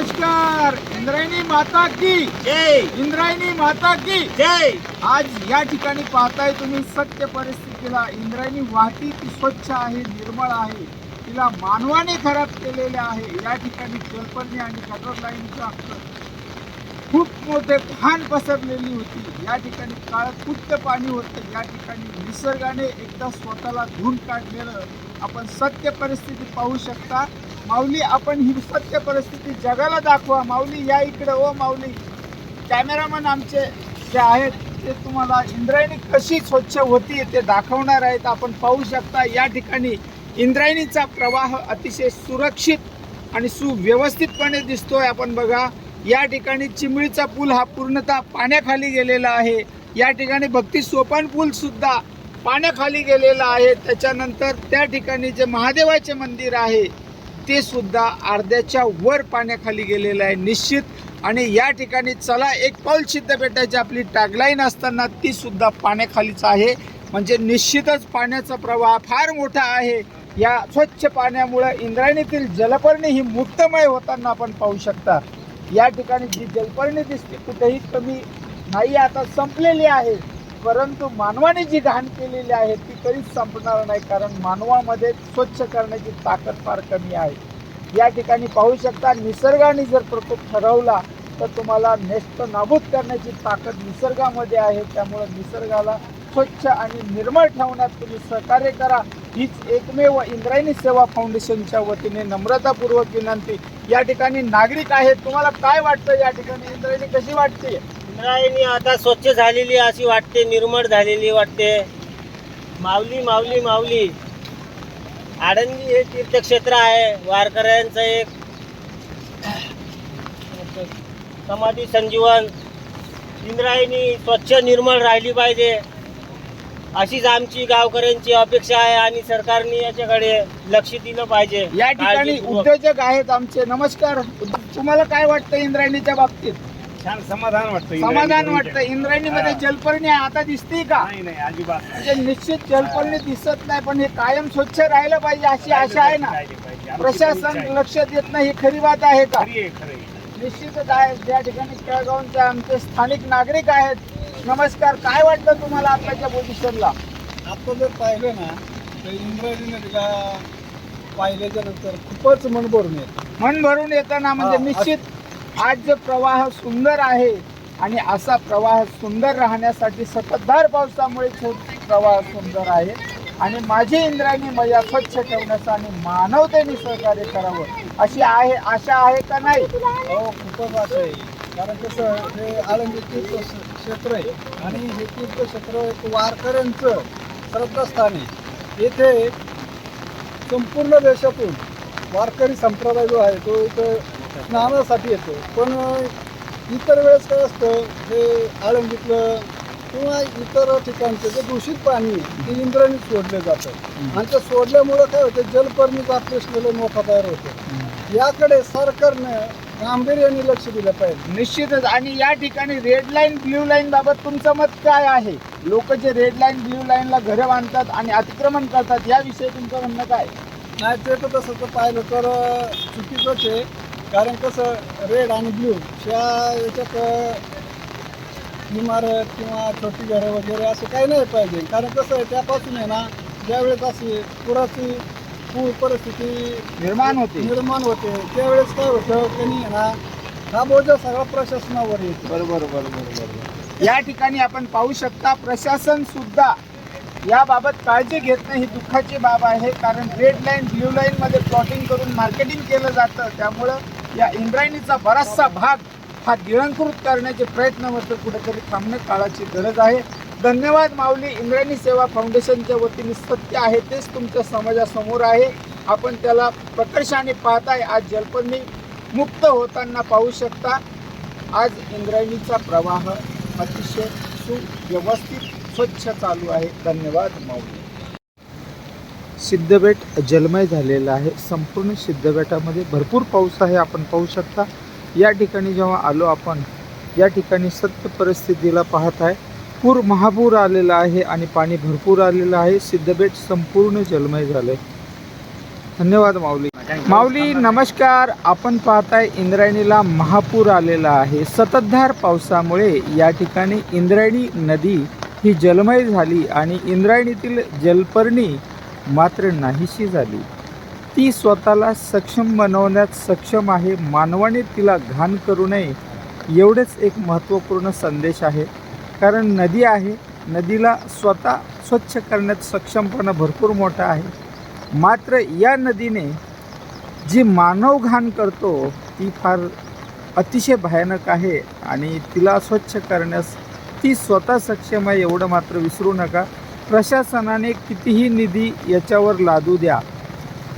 नमस्कार. इंद्रायणी माता की जय. इंद्रायणी माता की जय. आज या ठिकाणी पाहताय तुम्ही सत्य परिस्थितीला. इंद्रायणी वाहती ती स्वच्छ आहे, निर्मळ आहे, तिला मानवाने खराब केलेले आहे. या ठिकाणी जलपर्णी आणि गटर लाईनचा खूप मोठे घाण पसरलेली होती. या ठिकाणी काळकुट्ट पाणी होतं. या ठिकाणी निसर्गाने एकदा स्वतःला धुवून काढलेलं आपण सत्य परिस्थिती पाहू शकता. माऊली, आपण ही सत्य परिस्थिती जगाला दाखवा. माऊली या इकडे. ओ माऊली, कॅमेरामन आमचे जे आहेत ते तुम्हाला इंद्रायणी कशी स्वच्छ होती ते दाखवणार आहेत. आपण पाहू शकता या ठिकाणी इंद्रायणीचा प्रवाह अतिशय सुरक्षित आणि सुव्यवस्थितपणे दिसतोय. आपण बघा, या ठिकाणी चिमळीचा पूल हा पूर्णतः पाण्याखाली गेलेला आहे. या ठिकाणी भक्ती सोपान पूल सुद्धा पाण्याखाली गेलेला आहे. त्याच्यानंतर त्या ठिकाणी जे महादेवाचे मंदिर आहे ते सुद्धा अर्ध्याच्या वर पाण्याखाली गेलेलं आहे निश्चित. आणि या ठिकाणी चला एक पाऊल सिद्धपेठाची आपली टॅगलाईन असताना ती सुद्धा पाण्याखालीच आहे. म्हणजे निश्चितच पाण्याचा प्रवाह फार मोठा आहे. या स्वच्छ पाण्यामुळे इंद्रायणीतील जलपर्णी ही मुक्तमय होताना आपण पाहू शकता. या ठिकाणी जी जलपर्णी दिसते कुठेही कमी नाही, आता संपलेली आहे. परंतु मानवाने जी घाण केलेली आहे ती कधीच संपणार नाही, कारण मानवामध्ये स्वच्छ करण्याची ताकद फार कमी आहे. या ठिकाणी पाहू शकता, निसर्गाने जर प्रकोप ठरवला तर तुम्हाला नेस्त नाबूद करण्याची ताकद निसर्गामध्ये आहे. त्यामुळे निसर्गाला स्वच्छ आणि निर्मळ ठेवण्यात तुम्ही सहकार्य करा, हीच एकमेव इंद्रायणी सेवा फाउंडेशनच्या वतीने नम्रतापूर्वक विनंती. या ठिकाणी नागरिक आहेत, तुम्हाला काय वाटतं? या ठिकाणी इंद्रायणी कशी वाटते? इंद्रायणी आता स्वच्छ झालेली अशी वाटते, निर्मळ झालेली वाटते. माऊली माऊली माऊली. आळंदी हे तीर्थक्षेत्र आहे, वारकऱ्यांचं एक समाधी संजीवन. इंद्रायणी स्वच्छ निर्मळ राहिली पाहिजे अशीच आमची गावकऱ्यांची अपेक्षा आहे आणि सरकारने याच्याकडे लक्ष दिलं पाहिजे. या ठिकाणी उद्योजक आहेत आमचे. नमस्कार. तुम्हाला काय वाटतं इंद्रायणीच्या बाबतीत? छान समाधान वाटतं. समाधान वाटतं. इंद्रायणीमध्ये जलपर्णी आता दिसते का? नाही अजिबात म्हणजे निश्चित जलपर्णी दिसत नाही, पण हे कायम स्वच्छ राहिलं पाहिजे अशी आशा आहे ना. प्रशासन लक्ष देत नाही, ही खरी बात आहे का? निश्चितच आहे. ज्या ठिकाणी केळगावचे आमचे स्थानिक नागरिक आहेत. नमस्कार. काय वाटतं तुम्हाला आताच्या पोझिशनला? आता जर पाहिलं ना तर इंद्रायणी नदीला पाहिल्याच्या नंतर खूपच मन भरून येतं. मन भरून येतं ना. म्हणजे निश्चित आज जो प्रवाह सुंदर आहे आणि असा प्रवाह सुंदर राहण्यासाठी सततधार पावसामुळे प्रवाह सुंदर आहे. आणि माझी इंद्रायणी मैया स्वच्छ ठेवण्याचं आणि मानवतेने सहकार्य करावं अशी आहे आशा आहे का नाही? हो, खूपच असं आहे. कारण कसं हे आळंदी तीर्थक्षेत्र आहे आणि हे तीर्थक्षेत्र एक वारकऱ्यांचं श्रद्धास्थान आहे. येथे संपूर्ण देशातून वारकरी संप्रदाय जो आहे तो इथं स्नानासाठी येतो. पण इतर वेळेस काय असतं, हे आळंदीतलं किंवा इतर ठिकाणचं जे दूषित पाणी ते इंद्रायणीत सोडलं जातं आणि ते सोडल्यामुळं काय होतं, जलपर्णीचा प्रश्न मोठा तयार होतो. याकडे सरकारनं गांभीर्याने लक्ष दिलं पाहिजे. निश्चितच. आणि या ठिकाणी रेड लाईन ब्ल्यू लाईन बाबत तुमचं मत काय आहे? लोक जे रेड लाईन ब्ल्यू लाईनला घरं बांधतात आणि अतिक्रमण करतात, याविषयी तुमचं म्हणणं काय? नाही, ते तर तसं तर पाहिलं तर चुकीचंच आहे. कारण कसं रेड आणि ब्ल्यू ह्या याच्यात इमारत किंवा छोटी घरं वगैरे असं काही नाही पाहिजे. कारण कसं आहे, त्यापासून आहे ना ज्यावेळेस अशी पुराची पूर परिस्थिती निर्माण होते त्यावेळेस काय होतं, त्यांनी आहे ना हा बोजा सगळा प्रशासनावर येतो. बरोबर. या ठिकाणी आपण पाहू शकता, प्रशासन सुद्धा याबाबत काळजी घेत नाही. ही दुःखाची बाब आहे. कारण रेड लाईन ब्ल्यू लाईन मध्ये प्लॉटिंग करून मार्केटिंग केलं जातं. त्यामुळं या इंद्रायणीचा बराचसा भाग हा गिळंकृत करण्याचे प्रयत्न होतं. कुठेतरी थांबणं काळाची गरज आहे. धन्यवाद माऊली. इंद्रायणी सेवा फाउंडेशनच्या वतीने सत्य आहे तेच तुमच्या समाजासमोर आहे. आपण त्याला प्रकर्षाने पाहताय. आज जलपर्णी मुक्त होताना पाहू शकता. आज इंद्रायणीचा प्रवाह अतिशय सुव्यवस्थित स्वच्छ चालू आहे. धन्यवाद माऊली. सिद्धबेट जलमय झालेलं आहे. संपूर्ण सिद्धबेटामध्ये भरपूर पाऊस आहे. आपण पाहू शकता. या ठिकाणी जेव्हा आलो आपण, या ठिकाणी सत्य परिस्थितीला पाहत आहे. महापूर आलेला आहे आणि पाणी भरपूर आलेलं आहे. सिद्धबेट संपूर्ण जलमय झाले. धन्यवाद माऊली. माऊली नमस्कार. आपण पाहताय इंद्रायणीला महापूर आलेला आहे. संततधार पावसामुळे या ठिकाणी इंद्रायणी नदी ही जलमय झाली आणि इंद्रायणीतील जलपर्णी मात्र नाहीशी झाली. ती स्वतःला सक्षम बनवण्यात सक्षम आहे. मानवाने तिला घाण करू नये एवढेच एक महत्त्वपूर्ण संदेश आहे. कारण नदी आहे, नदीला स्वतः स्वच्छ करण्यात सक्षमपणा भरपूर मोठा आहे. मात्र या नदीने जी मानव घाण करतो ती फार अतिशय भयानक आहे आणि तिला स्वच्छ करण्यास ती स्वतः सक्षम आहे एवढं मात्र विसरू नका. प्रशासनाने कितीही निधी याच्यावर लादू द्या,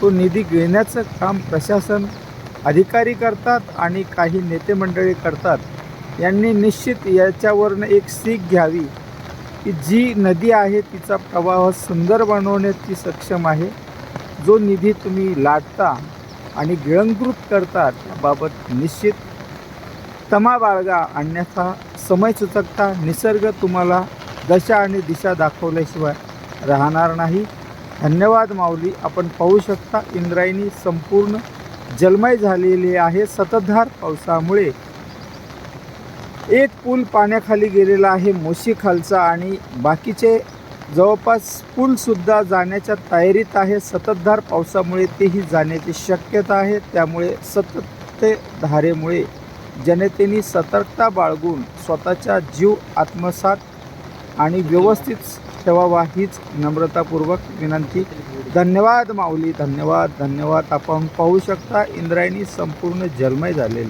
तो निधी घेण्याचं काम प्रशासन अधिकारी करतात आणि काही नेते मंडळी करतात. यांनी निश्चित याच्यावरनं एक सीख घ्यावी की जी नदी आहे तिचा प्रवाह सुंदर बनवण्यात ती सक्षम आहे. जो निधी तुम्ही लाटता आणि गिळंकृत करता त्याबाबत निश्चित तमा बाळगा, अन्यथा समय सुचकता निसर्ग तुम्हाला दशा आणि दिशा दाखवल्याशिवाय राहणार नाही. धन्यवाद माऊली. आपण पाहू शकता इंद्रायणी संपूर्ण जलमय झालेली आहे. संततधार पावसामुळे एक पूल पाण्याखाली गेलेला आहे मोशीखालचा आणि बाकीचे जवळपास पूलसुद्धा जाण्याच्या तयारीत आहे. संततधार पावसामुळे तेही जाण्याची शक्यता आहे. त्यामुळे संततधारेमुळे जनतेने सतर्कता बाळगून स्वतःचा जीव आत्मसात आणि व्यवस्थित ठेवावा हीच नम्रतापूर्वक विनंती. धन्यवाद माऊली. धन्यवाद. आपण पाहू शकता इंद्रायणी संपूर्ण जलमय झालेली.